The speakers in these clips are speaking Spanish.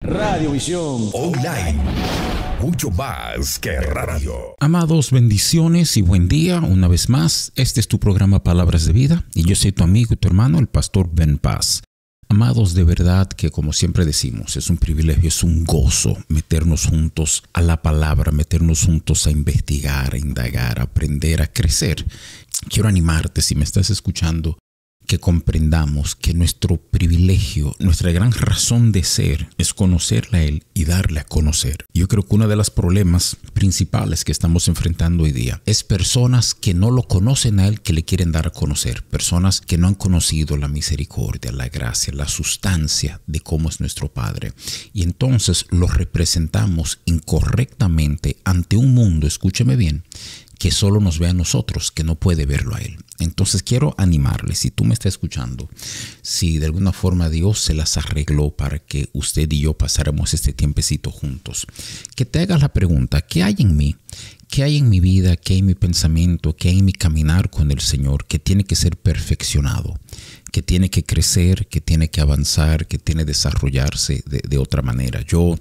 Radiovisión Online. Mucho más que radio. Amados, bendiciones y buen día una vez más. Este es tu programa Palabras de Vida y yo soy tu amigo y tu hermano, el pastor Ben Paz. Amados, de verdad que como siempre decimos, es un privilegio, es un gozo meternos juntos a la palabra, meternos juntos a investigar, a indagar, a aprender, a crecer. Quiero animarte, si me estás escuchando, que comprendamos que nuestro privilegio, nuestra gran razón de ser es conocerle a Él y darle a conocer. Yo creo que uno de los problemas principales que estamos enfrentando hoy día es personas que no lo conocen a Él, que le quieren dar a conocer. Personas que no han conocido la misericordia, la gracia, la sustancia de cómo es nuestro Padre. Y entonces lo representamos incorrectamente ante un mundo, escúcheme bien, que solo nos ve a nosotros, que no puede verlo a Él. Entonces quiero animarle, si tú me estás escuchando, si de alguna forma Dios se las arregló para que usted y yo pasáramos este tiempecito juntos, que te hagas la pregunta, ¿qué hay en mí? ¿Qué hay en mi vida? ¿Qué hay en mi pensamiento? ¿Qué hay en mi caminar con el Señor? Que tiene que ser perfeccionado, que tiene que crecer, que tiene que avanzar, que tiene que desarrollarse de otra manera. Yo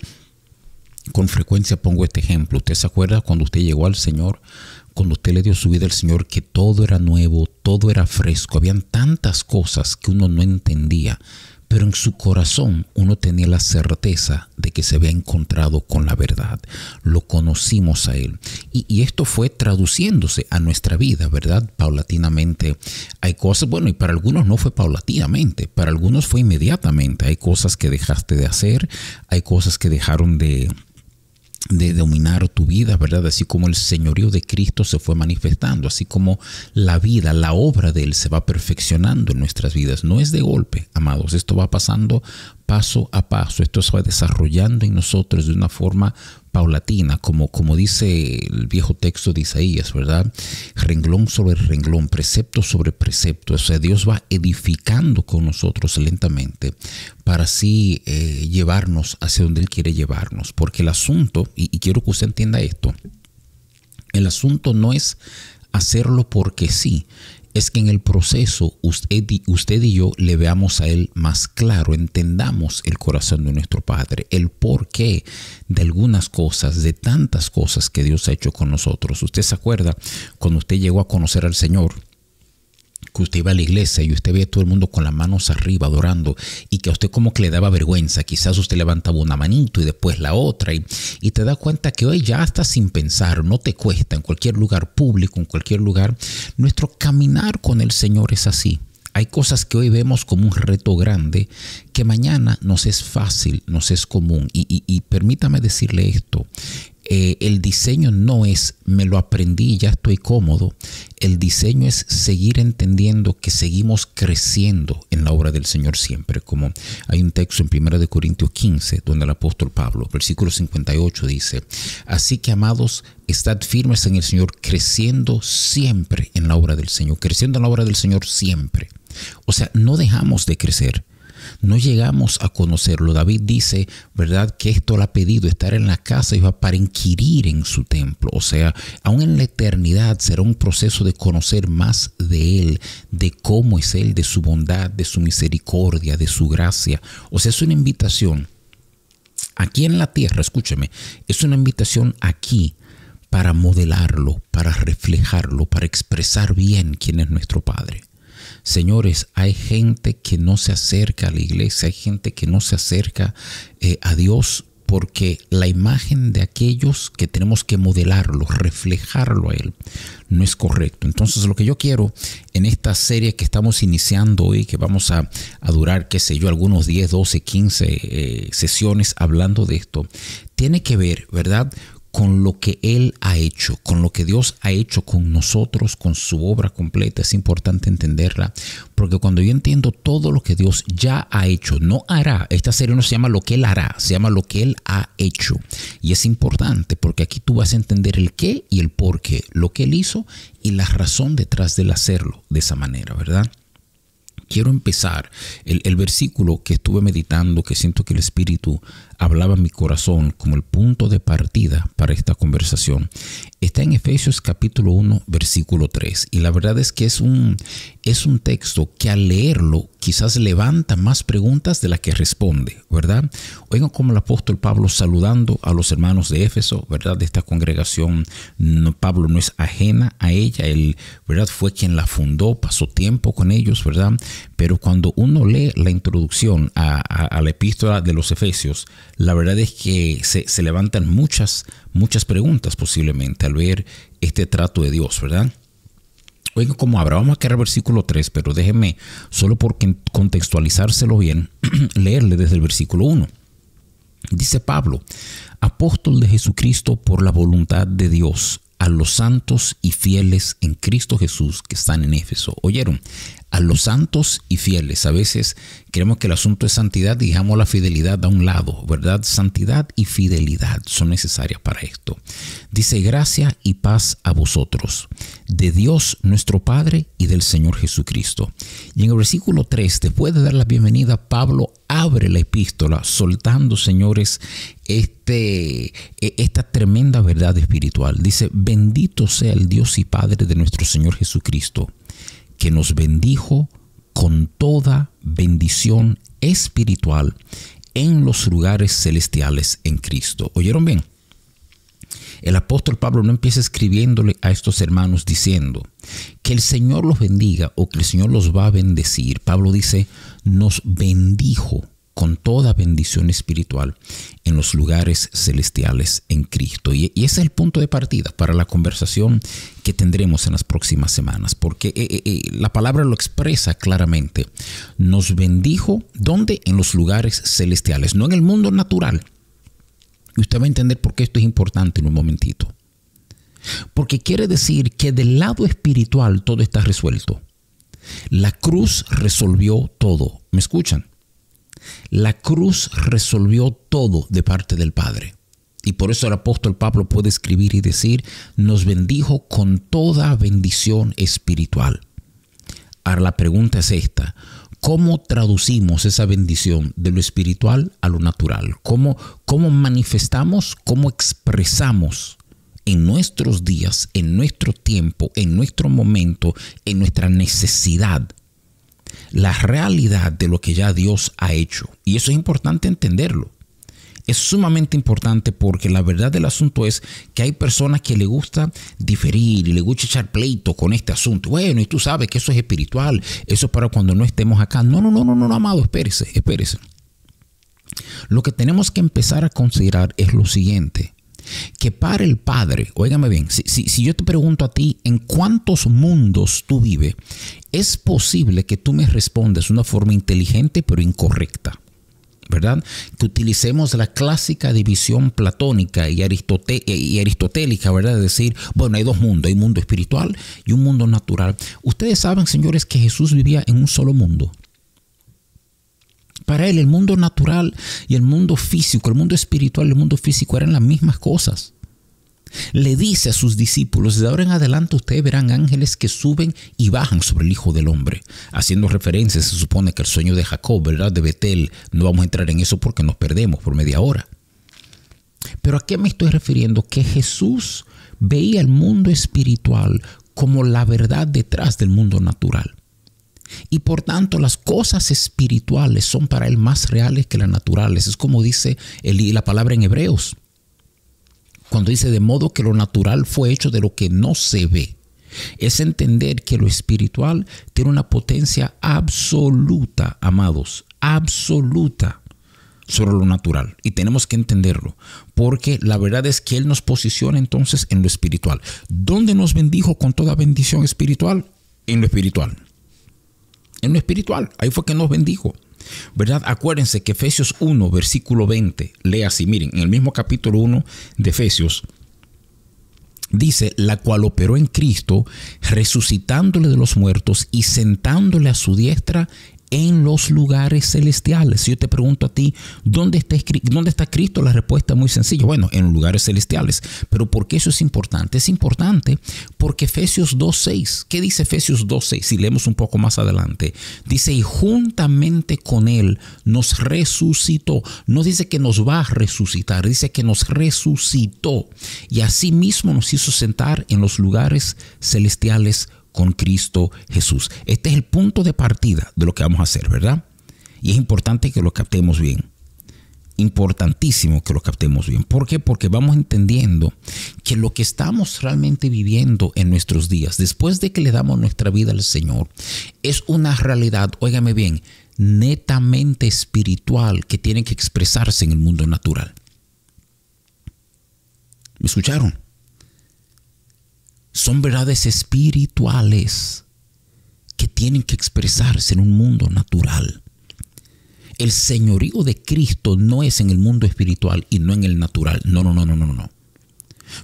con frecuencia pongo este ejemplo. ¿Usted se acuerda cuando usted llegó al Señor? Cuando usted le dio su vida al Señor, que todo era nuevo, todo era fresco. Habían tantas cosas que uno no entendía, pero en su corazón uno tenía la certeza de que se había encontrado con la verdad. Lo conocimos a Él. Y esto fue traduciéndose a nuestra vida, ¿verdad? Paulatinamente. Hay cosas, bueno, y para algunos no fue paulatinamente, para algunos fue inmediatamente. Hay cosas que dejaste de hacer, hay cosas que dejaron de dominar tu vida, ¿verdad? Así como el señorío de Cristo se fue manifestando, así como la vida, la obra de Él se va perfeccionando en nuestras vidas. No es de golpe, amados, esto va pasando paso a paso, esto se va desarrollando en nosotros de una forma paulatina, como dice el viejo texto de Isaías, ¿verdad? Renglón sobre renglón, precepto sobre precepto. O sea, Dios va edificando con nosotros lentamente para así llevarnos hacia donde Él quiere llevarnos. Porque el asunto, y quiero que usted entienda esto, el asunto no es hacerlo porque sí, es que en el proceso usted y yo le veamos a Él más claro, entendamos el corazón de nuestro Padre, el porqué de algunas cosas, de tantas cosas que Dios ha hecho con nosotros. Usted se acuerda cuando usted llegó a conocer al Señor, que usted iba a la iglesia y usted veía a todo el mundo con las manos arriba adorando y que a usted como que le daba vergüenza. Quizás usted levantaba una manito y después la otra y te das cuenta que hoy ya hasta sin pensar, no te cuesta, en cualquier lugar público, en cualquier lugar. Nuestro caminar con el Señor es así. Hay cosas que hoy vemos como un reto grande que mañana nos es fácil, nos es común. Y permítame decirle esto. El diseño no es me lo aprendí y ya estoy cómodo. El diseño es seguir entendiendo que seguimos creciendo en la obra del Señor siempre. Como hay un texto en 1 Corintios 15 donde el apóstol Pablo, versículo 58 dice: así que, amados, estad firmes en el Señor, creciendo siempre en la obra del Señor, creciendo en la obra del Señor siempre. O sea, no dejamos de crecer. No llegamos a conocerlo. David dice, ¿verdad?, que esto le ha pedido, estar en la casa de Jehová para inquirir en su templo. O sea, aún en la eternidad será un proceso de conocer más de Él, de cómo es Él, de su bondad, de su misericordia, de su gracia. O sea, es una invitación aquí en la tierra, escúcheme, es una invitación aquí para modelarlo, para reflejarlo, para expresar bien quién es nuestro Padre. Señores, hay gente que no se acerca a la iglesia, hay gente que no se acerca a Dios porque la imagen de aquellos que tenemos que modelarlo, reflejarlo a Él, no es correcto. Entonces, lo que yo quiero en esta serie que estamos iniciando hoy, que vamos a durar, qué sé yo, algunos 10, 12, 15 sesiones hablando de esto, tiene que ver, ¿verdad?, con lo que Él ha hecho, con lo que Dios ha hecho con nosotros, con su obra completa. Es importante entenderla, porque cuando yo entiendo todo lo que Dios ya ha hecho, no hará, esta serie no se llama lo que Él hará, se llama lo que Él ha hecho. Y es importante porque aquí tú vas a entender el qué y el por qué, lo que Él hizo y la razón detrás del hacerlo de esa manera, ¿verdad? Quiero empezar el versículo que estuve meditando, que siento que el Espíritu hablaba mi corazón como el punto de partida para esta conversación está en Efesios capítulo 1, versículo 3. Y la verdad es que es un texto que al leerlo quizás levanta más preguntas de las que responde, ¿verdad? Oigan como el apóstol Pablo saludando a los hermanos de Éfeso, ¿verdad? De esta congregación, Pablo no es ajena a ella, él, ¿verdad? Fue quien la fundó, pasó tiempo con ellos, ¿verdad? Pero cuando uno lee la introducción a la epístola de los Efesios, la verdad es que se levantan muchas preguntas posiblemente al ver este trato de Dios, ¿verdad? Oigan como Abraham, vamos a quedar versículo 3, pero déjenme, solo por contextualizárselo bien, leerle desde el versículo 1. Dice Pablo, apóstol de Jesucristo por la voluntad de Dios, a los santos y fieles en Cristo Jesús que están en Éfeso. ¿Oyeron? A los santos y fieles. A veces creemos que el asunto es santidad y dejamos la fidelidad a un lado, ¿verdad? Santidad y fidelidad son necesarias para esto. Dice, gracia y paz a vosotros, de Dios nuestro Padre y del Señor Jesucristo. Y en el versículo 3, después de dar la bienvenida, Pablo abre la epístola soltando, señores, esta tremenda verdad espiritual. Dice, bendito sea el Dios y Padre de nuestro Señor Jesucristo, que nos bendijo con toda bendición espiritual en los lugares celestiales en Cristo. ¿Oyeron bien? El apóstol Pablo no empieza escribiéndole a estos hermanos diciendo que el Señor los bendiga o que el Señor los va a bendecir. Pablo dice, nos bendijo con toda bendición espiritual en los lugares celestiales en Cristo. Y ese es el punto de partida para la conversación que tendremos en las próximas semanas, porque la palabra lo expresa claramente. Nos bendijo, ¿dónde? En los lugares celestiales, no en el mundo natural. Y usted va a entender por qué esto es importante en un momentito. Porque quiere decir que del lado espiritual todo está resuelto. La cruz resolvió todo. ¿Me escuchan? La cruz resolvió todo de parte del Padre. Y por eso el apóstol Pablo puede escribir y decir, nos bendijo con toda bendición espiritual. Ahora la pregunta es esta, ¿cómo traducimos esa bendición de lo espiritual a lo natural? ¿Cómo manifestamos, cómo expresamos en nuestros días, en nuestro tiempo, en nuestro momento, en nuestra necesidad, la realidad de lo que ya Dios ha hecho? Y eso es importante entenderlo. Es sumamente importante porque la verdad del asunto es que hay personas que le gusta diferir y le gusta echar pleito con este asunto. Bueno, y tú sabes que eso es espiritual, eso es para cuando no estemos acá. No, amado, espérese. Lo que tenemos que empezar a considerar es lo siguiente, que para el Padre, óigame bien, si yo te pregunto a ti en cuántos mundos tú vives, es posible que tú me respondas de una forma inteligente pero incorrecta, ¿verdad? Que utilicemos la clásica división platónica y aristotélica, ¿verdad? De decir, bueno, hay dos mundos, hay un mundo espiritual y un mundo natural. Ustedes saben, señores, que Jesús vivía en un solo mundo. Para él el mundo natural y el mundo físico, el mundo espiritual y el mundo físico eran las mismas cosas. Le dice a sus discípulos, de ahora en adelante ustedes verán ángeles que suben y bajan sobre el Hijo del Hombre. Haciendo referencia, se supone que el sueño de Jacob, ¿verdad? De Betel, no vamos a entrar en eso porque nos perdemos por media hora. Pero ¿a qué me estoy refiriendo? Que Jesús veía el mundo espiritual como la verdad detrás del mundo natural. Y por tanto las cosas espirituales son para él más reales que las naturales. Es como dice la palabra en Hebreos, cuando dice de modo que lo natural fue hecho de lo que no se ve. Es entender que lo espiritual tiene una potencia absoluta, amados, absoluta sobre lo natural. Y tenemos que entenderlo, porque la verdad es que él nos posiciona entonces en lo espiritual. ¿Dónde nos bendijo con toda bendición espiritual? En lo espiritual. En lo espiritual, ahí fue que nos bendijo, ¿verdad? Acuérdense que Efesios 1, versículo 20, lee así, miren, en el mismo capítulo 1 de Efesios, dice, la cual operó en Cristo, resucitándole de los muertos y sentándole a su diestra en los lugares celestiales. Si yo te pregunto a ti, ¿dónde está Cristo? La respuesta es muy sencilla. Bueno, en los lugares celestiales. Pero ¿por qué eso es importante? Es importante porque Efesios 2:6, ¿qué dice Efesios 2:6? Si leemos un poco más adelante, dice, y juntamente con Él nos resucitó. No dice que nos va a resucitar, dice que nos resucitó. Y asimismo nos hizo sentar en los lugares celestiales con Cristo Jesús. Este es el punto de partida de lo que vamos a hacer, ¿verdad? Y es importante que lo captemos bien. Importantísimo que lo captemos bien. ¿Por qué? Porque vamos entendiendo que lo que estamos realmente viviendo en nuestros días, después de que le damos nuestra vida al Señor, es una realidad, óigame bien, netamente espiritual que tiene que expresarse en el mundo natural. ¿Me escucharon? Son verdades espirituales que tienen que expresarse en un mundo natural. El señorío de Cristo no es en el mundo espiritual y no en el natural. No.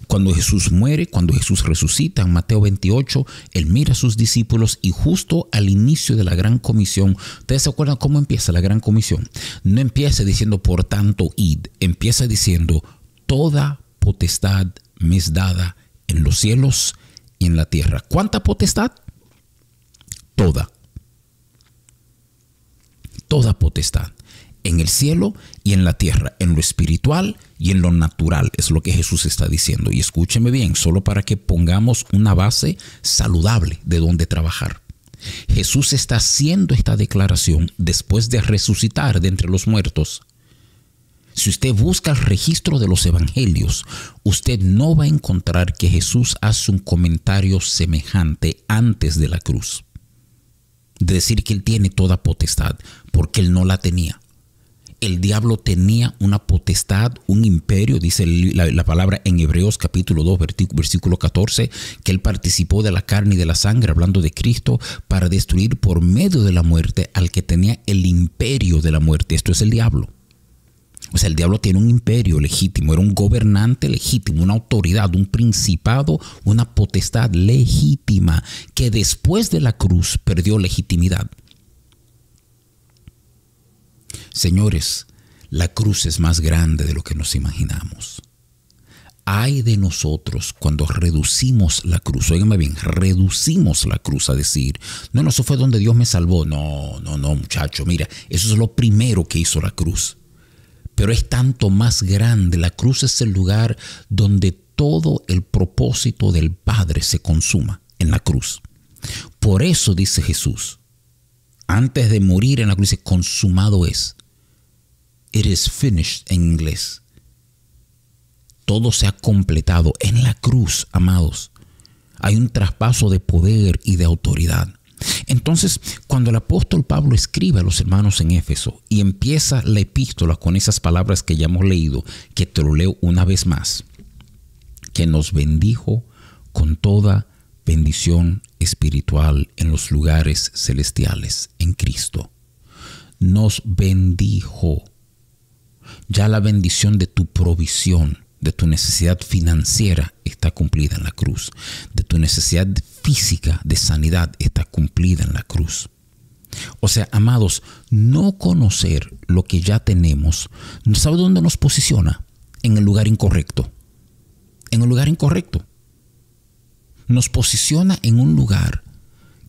Cuando Jesús muere, cuando Jesús resucita en Mateo 28, Él mira a sus discípulos y justo al inicio de la Gran Comisión, ¿ustedes se acuerdan cómo empieza la Gran Comisión? No empieza diciendo por tanto id, empieza diciendo toda potestad me es dada en los cielos y en la tierra. ¿Cuánta potestad? Toda. Toda potestad. En el cielo y en la tierra, en lo espiritual y en lo natural. Es lo que Jesús está diciendo. Y escúcheme bien, solo para que pongamos una base saludable de donde trabajar. Jesús está haciendo esta declaración después de resucitar de entre los muertos. Si usted busca el registro de los evangelios, usted no va a encontrar que Jesús hace un comentario semejante antes de la cruz. De decir que Él tiene toda potestad, porque Él no la tenía. El diablo tenía una potestad, un imperio, dice la palabra en Hebreos capítulo 2, versículo 14, que Él participó de la carne y de la sangre, hablando de Cristo, para destruir por medio de la muerte al que tenía el imperio de la muerte. Esto es el diablo. O sea, el diablo tiene un imperio legítimo, era un gobernante legítimo, una autoridad, un principado, una potestad legítima que después de la cruz perdió legitimidad. Señores, la cruz es más grande de lo que nos imaginamos. Ay de nosotros cuando reducimos la cruz, óigame bien, reducimos la cruz a decir, no, eso fue donde Dios me salvó. No, muchacho, mira, eso es lo primero que hizo la cruz. Pero es tanto más grande. La cruz es el lugar donde todo el propósito del Padre se consuma en la cruz. Por eso dice Jesús, antes de morir en la cruz, dice, consumado es. It is finished en inglés. Todo se ha completado en la cruz, amados. Hay un traspaso de poder y de autoridad. Entonces, cuando el apóstol Pablo escribe a los hermanos en Éfeso y empieza la epístola con esas palabras que ya hemos leído, que te lo leo una vez más, que nos bendijo con toda bendición espiritual en los lugares celestiales en Cristo. Nos bendijo. Ya la bendición de tu provisión, de tu necesidad financiera está cumplida en la cruz. De tu necesidad física de sanidad está cumplida en la cruz. O sea, amados, no conocer lo que ya tenemos, ¿sabe dónde nos posiciona? En el lugar incorrecto. En el lugar incorrecto. Nos posiciona en un lugar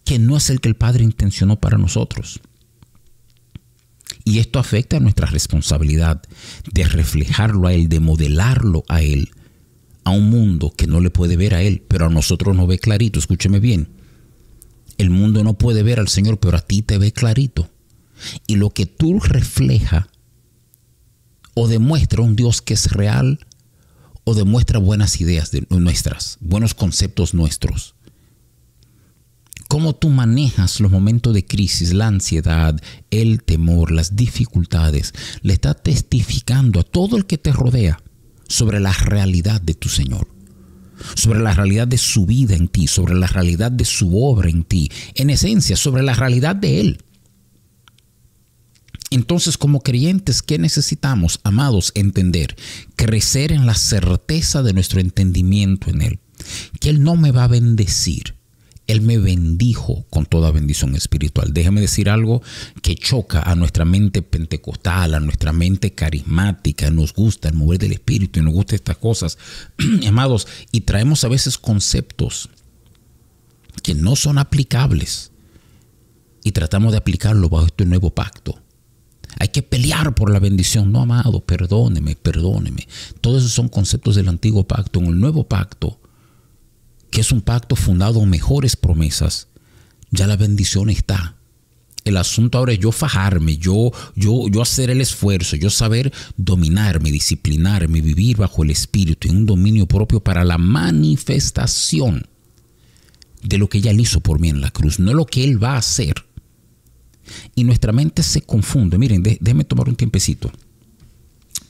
que no es el que el Padre intencionó para nosotros. Y esto afecta a nuestra responsabilidad de reflejarlo a Él, de modelarlo a Él, a un mundo que no le puede ver a Él, pero a nosotros nos ve clarito. Escúcheme bien. El mundo no puede ver al Señor, pero a ti te ve clarito. Y lo que tú reflejas o demuestra un Dios que es real o demuestra buenas ideas nuestras, buenos conceptos nuestros. Cómo tú manejas los momentos de crisis, la ansiedad, el temor, las dificultades, le está testificando a todo el que te rodea sobre la realidad de tu Señor, sobre la realidad de su vida en ti, sobre la realidad de su obra en ti, en esencia, sobre la realidad de Él. Entonces, como creyentes, ¿qué necesitamos, amados? Entender, crecer en la certeza de nuestro entendimiento en Él, que Él no me va a bendecir Él me bendijo con toda bendición espiritual. Déjame decir algo que choca a nuestra mente pentecostal, a nuestra mente carismática. Nos gusta el mover del Espíritu y nos gustan estas cosas, amados, y traemos a veces conceptos que no son aplicables y tratamos de aplicarlo bajo este nuevo pacto. Hay que pelear por la bendición. No, amado, perdóneme. Todos esos son conceptos del antiguo pacto. En el nuevo pacto, que es un pacto fundado en mejores promesas, ya la bendición está. El asunto ahora es yo fajarme, yo hacer el esfuerzo, yo saber dominarme, disciplinarme, vivir bajo el Espíritu en un dominio propio para la manifestación de lo que ya Él hizo por mí en la cruz, no lo que Él va a hacer. Y nuestra mente se confunde. Miren, déjenme tomar un tiempecito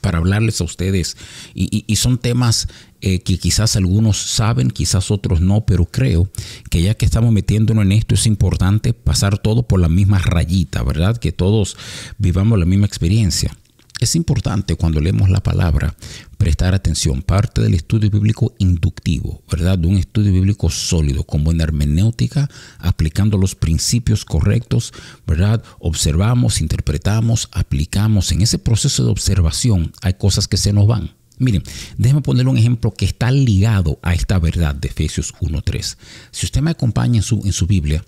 para hablarles a ustedes. Y son temas que quizás algunos saben, quizás otros no, pero creo que ya que estamos metiéndonos en esto, es importante pasar todo por la misma rayita, ¿verdad? Que todos vivamos la misma experiencia. Es importante cuando leemos la palabra prestar atención. Parte del estudio bíblico inductivo, ¿verdad? De un estudio bíblico sólido, con buena hermenéutica, aplicando los principios correctos, ¿verdad? Observamos, interpretamos, aplicamos. En ese proceso de observación hay cosas que se nos van. Miren, déjenme poner un ejemplo que está ligado a esta verdad de Efesios 1:3. Si usted me acompaña en su Biblia,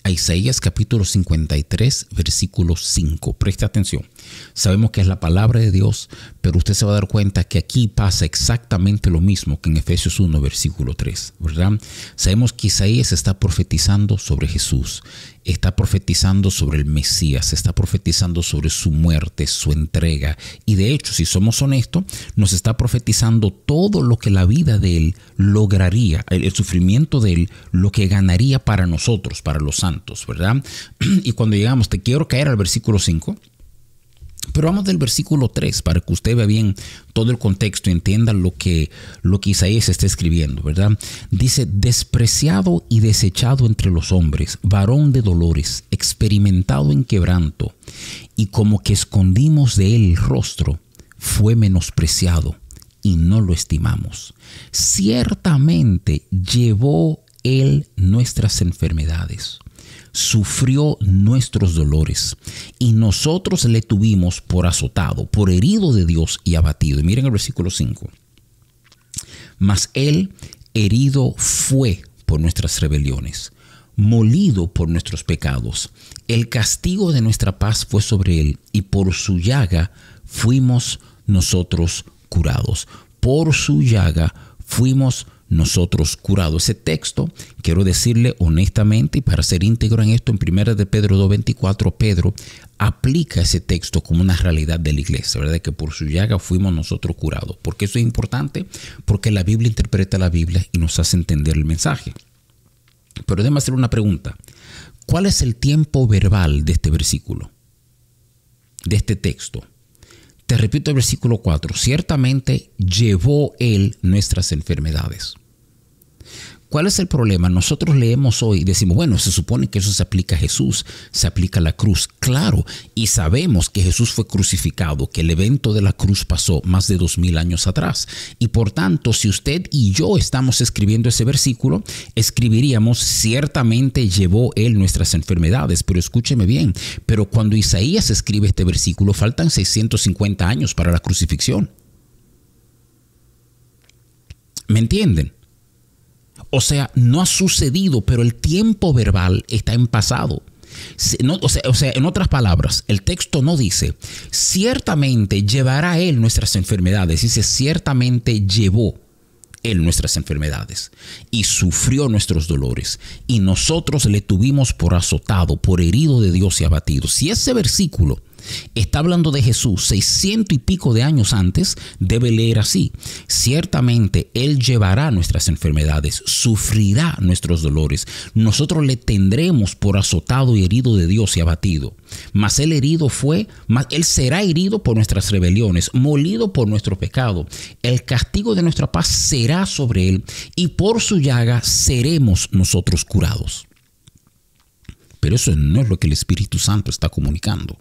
a Isaías capítulo 53, versículo 5. Preste atención. Sabemos que es la palabra de Dios, pero usted se va a dar cuenta que aquí pasa exactamente lo mismo que en Efesios 1, versículo 3, ¿verdad? Sabemos que Isaías está profetizando sobre Jesús, está profetizando sobre el Mesías, está profetizando sobre su muerte, su entrega. Y de hecho, si somos honestos, nos está profetizando todo lo que la vida de Él lograría, el sufrimiento de Él, lo que ganaría para nosotros, para los santos, ¿verdad? Y cuando llegamos, te quiero caer al versículo 5. Pero vamos del versículo 3 para que usted vea bien todo el contexto y entienda lo que Isaías está escribiendo, ¿verdad? Dice: despreciado y desechado entre los hombres, varón de dolores, experimentado en quebranto, y como que escondimos de él el rostro, fue menospreciado y no lo estimamos. Ciertamente llevó él nuestras enfermedades, sufrió nuestros dolores, y nosotros le tuvimos por azotado, por herido de Dios y abatido. Y miren el versículo 5. Mas él herido fue por nuestras rebeliones, molido por nuestros pecados. El castigo de nuestra paz fue sobre él, y por su llaga fuimos nosotros curados. Por su llaga fuimos nosotros curados. Ese texto, quiero decirle honestamente y para ser íntegro en esto, en 1 de Pedro 2:24, Pedro aplica ese texto como una realidad de la iglesia, ¿verdad? Que por su llaga fuimos nosotros curados. ¿Por qué eso es importante? Porque la Biblia interpreta la Biblia y nos hace entender el mensaje. Pero déjame hacer una pregunta. ¿Cuál es el tiempo verbal de este versículo? De este texto. Te repito el versículo 4. Ciertamente llevó él nuestras enfermedades. ¿Cuál es el problema? Nosotros leemos hoy y decimos, bueno, se supone que eso se aplica a Jesús, se aplica a la cruz. Claro, y sabemos que Jesús fue crucificado, que el evento de la cruz pasó más de 2000 años atrás. Y por tanto, si usted y yo estamos escribiendo ese versículo, escribiríamos, ciertamente llevó él nuestras enfermedades. Pero escúcheme bien, pero cuando Isaías escribe este versículo, faltan 650 años para la crucifixión. ¿Me entienden? O sea, no ha sucedido, pero el tiempo verbal está en pasado. O sea, en otras palabras, el texto no dice, ciertamente llevará él nuestras enfermedades. Dice, ciertamente llevó él nuestras enfermedades y sufrió nuestros dolores. Y nosotros le tuvimos por azotado, por herido de Dios y abatido. Si ese versículo está hablando de Jesús 600 y pico de años antes, debe leer así: ciertamente él llevará nuestras enfermedades, sufrirá nuestros dolores, nosotros le tendremos por azotado y herido de Dios y abatido. Mas él será herido por nuestras rebeliones, molido por nuestro pecado. El castigo de nuestra paz será sobre él, y por su llaga seremos nosotros curados. Pero eso no es lo que el Espíritu Santo está comunicando.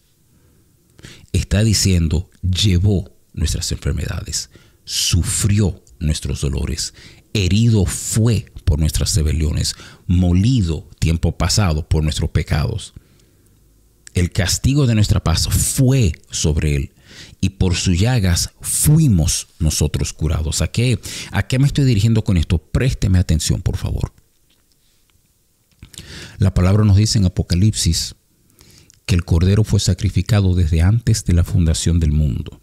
Está diciendo, llevó nuestras enfermedades, sufrió nuestros dolores, herido fue por nuestras rebeliones, molido tiempo pasado por nuestros pecados. El castigo de nuestra paz fue sobre él, y por sus llagas fuimos nosotros curados. ¿A qué me estoy dirigiendo con esto? Présteme atención, por favor. La palabra nos dice en Apocalipsis que el Cordero fue sacrificado desde antes de la fundación del mundo.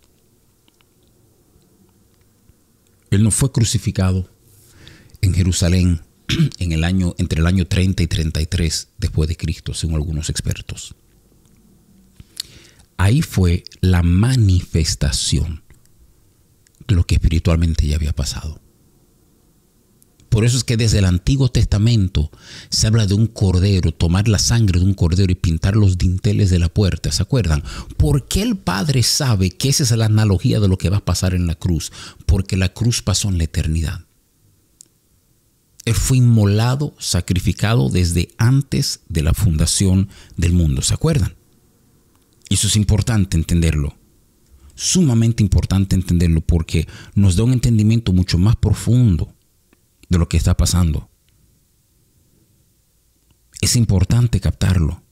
Él no fue crucificado en Jerusalén entre el año 30 y 33 después de Cristo, según algunos expertos. Ahí fue la manifestación de lo que espiritualmente ya había pasado. Por eso es que desde el Antiguo Testamento se habla de un cordero, tomar la sangre de un cordero y pintar los dinteles de la puerta. ¿Se acuerdan? ¿Por qué el Padre sabe que esa es la analogía de lo que va a pasar en la cruz? Porque la cruz pasó en la eternidad. Él fue inmolado, sacrificado desde antes de la fundación del mundo. ¿Se acuerdan? Y eso es importante entenderlo. Sumamente importante entenderlo porque nos da un entendimiento mucho más profundo de lo que está pasando. Es importante captarlo.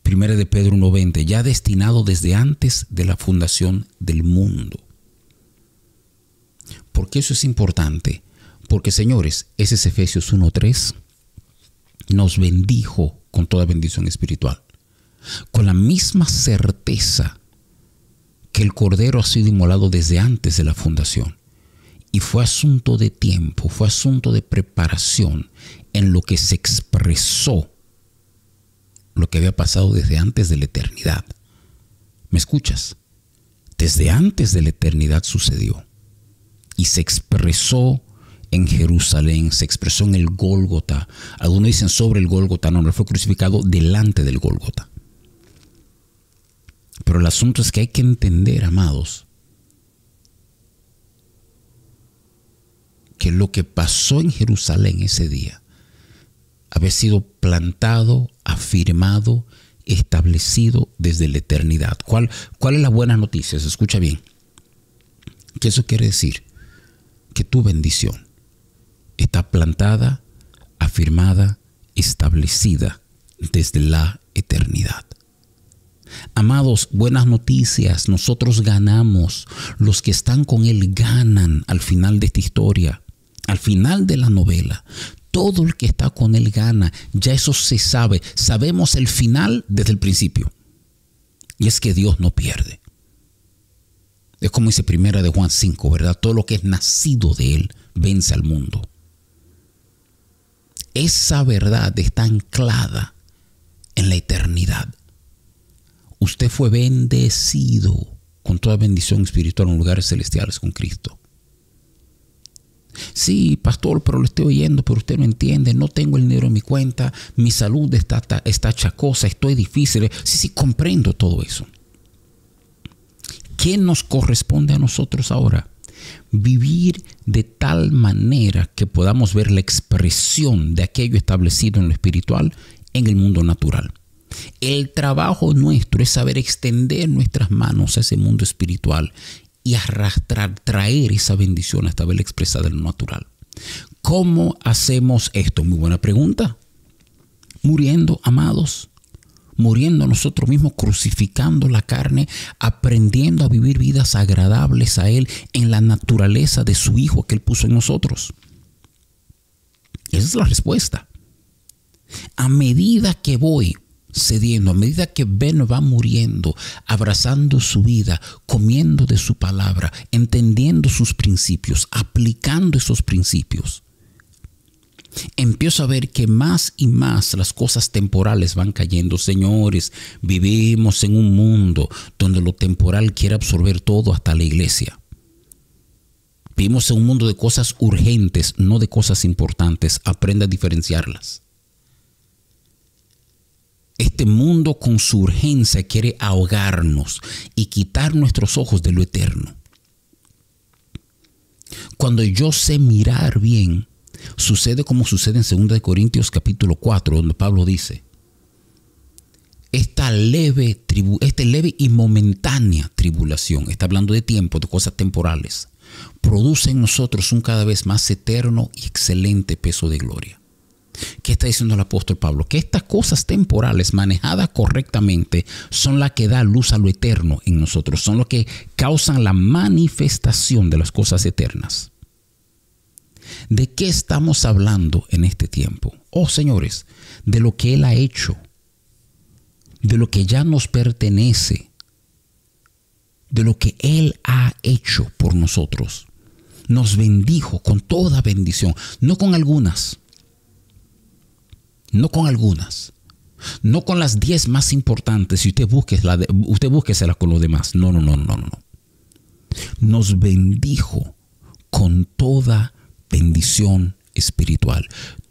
Primera de Pedro 1:20, ya destinado desde antes de la fundación del mundo. ¿Por qué eso es importante? Porque, señores, ese es Efesios 1:3, nos bendijo con toda bendición espiritual, con la misma certeza que el Cordero ha sido inmolado desde antes de la fundación. Y fue asunto de tiempo, fue asunto de preparación en lo que se expresó lo que había pasado desde antes de la eternidad. ¿Me escuchas? Desde antes de la eternidad sucedió. Y se expresó en Jerusalén, se expresó en el Gólgota. Algunos dicen sobre el Gólgota, no, él fue crucificado delante del Gólgota. Pero el asunto es que hay que entender, amados, que lo que pasó en Jerusalén ese día había sido plantado, afirmado, establecido desde la eternidad. ¿Cuál es la buena noticia? Se escucha bien. ¿Qué eso quiere decir? Que tu bendición está plantada, afirmada, establecida desde la eternidad. Amados, buenas noticias, nosotros ganamos. Los que están con Él ganan al final de esta historia, al final de la novela. Todo el que está con Él gana. Ya eso se sabe. Sabemos el final desde el principio. Y es que Dios no pierde. Es como dice Primera de Juan 5, ¿verdad? Todo lo que es nacido de Él vence al mundo. Esa verdad está anclada en la eternidad. Usted fue bendecido con toda bendición espiritual en lugares celestiales con Cristo. Sí, pastor, pero lo estoy oyendo, pero usted no entiende. No tengo el dinero en mi cuenta, mi salud está achacosa, estoy difícil. Sí, comprendo todo eso. ¿Qué nos corresponde a nosotros ahora? Vivir de tal manera que podamos ver la expresión de aquello establecido en lo espiritual en el mundo natural. El trabajo nuestro es saber extender nuestras manos a ese mundo espiritual y arrastrar, traer esa bendición hasta verla expresada en lo natural. ¿Cómo hacemos esto? Muy buena pregunta. Muriendo, amados. Muriendo nosotros mismos, crucificando la carne, aprendiendo a vivir vidas agradables a Él en la naturaleza de su Hijo que Él puso en nosotros. Esa es la respuesta. A medida que voy cediendo, a medida que Ben va muriendo, abrazando su vida, comiendo de su palabra, entendiendo sus principios, aplicando esos principios, empiezo a ver que más y más las cosas temporales van cayendo. Señores, vivimos en un mundo donde lo temporal quiere absorber todo, hasta la iglesia. Vivimos en un mundo de cosas urgentes, no de cosas importantes. Aprenda a diferenciarlas. Este mundo con su urgencia quiere ahogarnos y quitar nuestros ojos de lo eterno. Cuando yo sé mirar bien, sucede como sucede en 2 Corintios capítulo 4, donde Pablo dice: esta leve y momentánea tribulación, está hablando de tiempo, de cosas temporales, produce en nosotros un cada vez más eterno y excelente peso de gloria. ¿Qué está diciendo el apóstol Pablo? Que estas cosas temporales manejadas correctamente son las que da luz a lo eterno en nosotros, son lo que causan la manifestación de las cosas eternas. ¿De qué estamos hablando en este tiempo? Oh, señores, de lo que Él ha hecho, de lo que ya nos pertenece, de lo que Él ha hecho por nosotros. Nos bendijo con toda bendición, no con algunas, no con las 10 más importantes y usted búsquesela con los demás. No. Nos bendijo con toda bendición espiritual.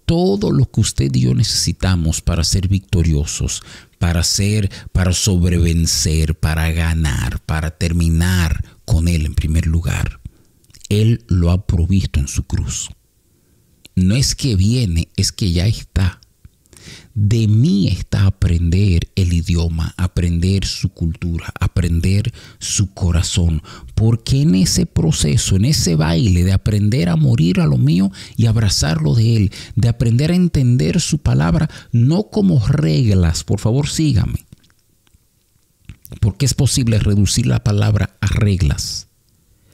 Todo lo que usted y yo necesitamos para ser victoriosos, para sobrevencer, para ganar, para terminar con Él en primer lugar, Él lo ha provisto en su cruz. No es que viene, es que ya está. De mí está aprender el idioma, aprender su cultura, aprender su corazón. Porque en ese proceso, en ese baile de aprender a morir a lo mío y abrazarlo de Él, de aprender a entender su palabra, no como reglas, por favor sígame. Porque es posible reducir la palabra a reglas,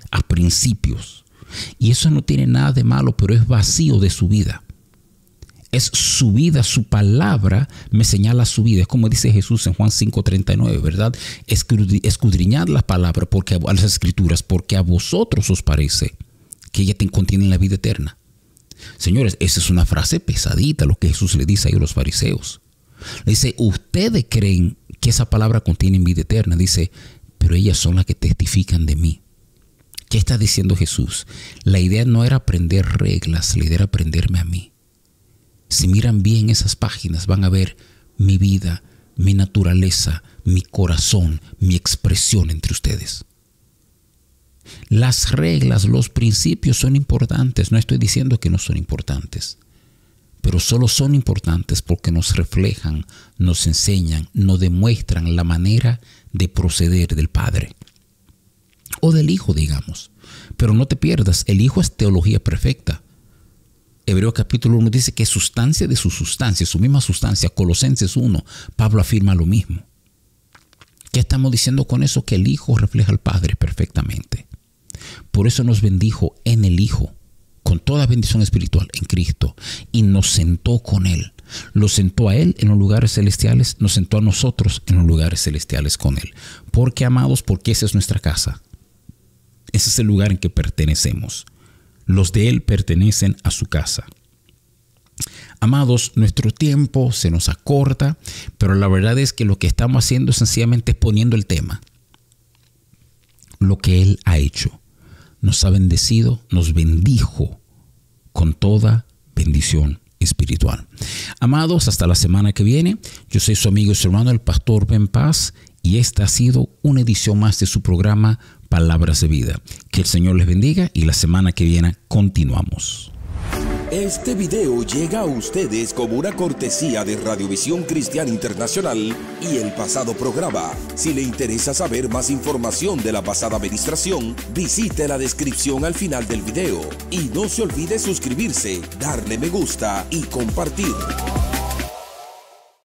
a principios. Y eso no tiene nada de malo, pero es vacío de su vida. Es su vida, su palabra me señala su vida. Es como dice Jesús en Juan 5:39, ¿verdad? Escudriñad la palabra, a las escrituras, porque a vosotros os parece que ella contiene la vida eterna. Señores, esa es una frase pesadita, lo que Jesús le dice ahí a los fariseos. Le dice, ustedes creen que esa palabra contiene vida eterna. Dice, pero ellas son las que testifican de mí. ¿Qué está diciendo Jesús? La idea no era aprender reglas, la idea era aprenderme a mí. Si miran bien esas páginas van a ver mi vida, mi naturaleza, mi corazón, mi expresión entre ustedes. Las reglas, los principios son importantes. No estoy diciendo que no son importantes, pero solo son importantes porque nos reflejan, nos enseñan, nos demuestran la manera de proceder del Padre o del Hijo, digamos. Pero no te pierdas, el Hijo es teología perfecta. Hebreos capítulo 1 dice que es sustancia de su sustancia, su misma sustancia. Colosenses 1, Pablo afirma lo mismo. ¿Qué estamos diciendo con eso? Que el Hijo refleja al Padre perfectamente. Por eso nos bendijo en el Hijo, con toda bendición espiritual en Cristo, y nos sentó con Él. Lo sentó a Él en los lugares celestiales, nos sentó a nosotros en los lugares celestiales con Él. ¿Por qué, amados? Porque esa es nuestra casa. Ese es el lugar en que pertenecemos. Los de Él pertenecen a su casa. Amados, nuestro tiempo se nos acorta, pero la verdad es que lo que estamos haciendo sencillamente es poniendo el tema. Lo que Él ha hecho. Nos ha bendecido, nos bendijo con toda bendición espiritual. Amados, hasta la semana que viene. Yo soy su amigo y su hermano, el pastor Ben Paz, y esta ha sido una edición más de su programa Palabras de Vida. Que el Señor les bendiga y la semana que viene continuamos. Este video llega a ustedes como una cortesía de Radiovisión Cristiana Internacional y el pasado programa. Si le interesa saber más información de la pasada administración, visite la descripción al final del video. Y no se olvide suscribirse, darle me gusta y compartir.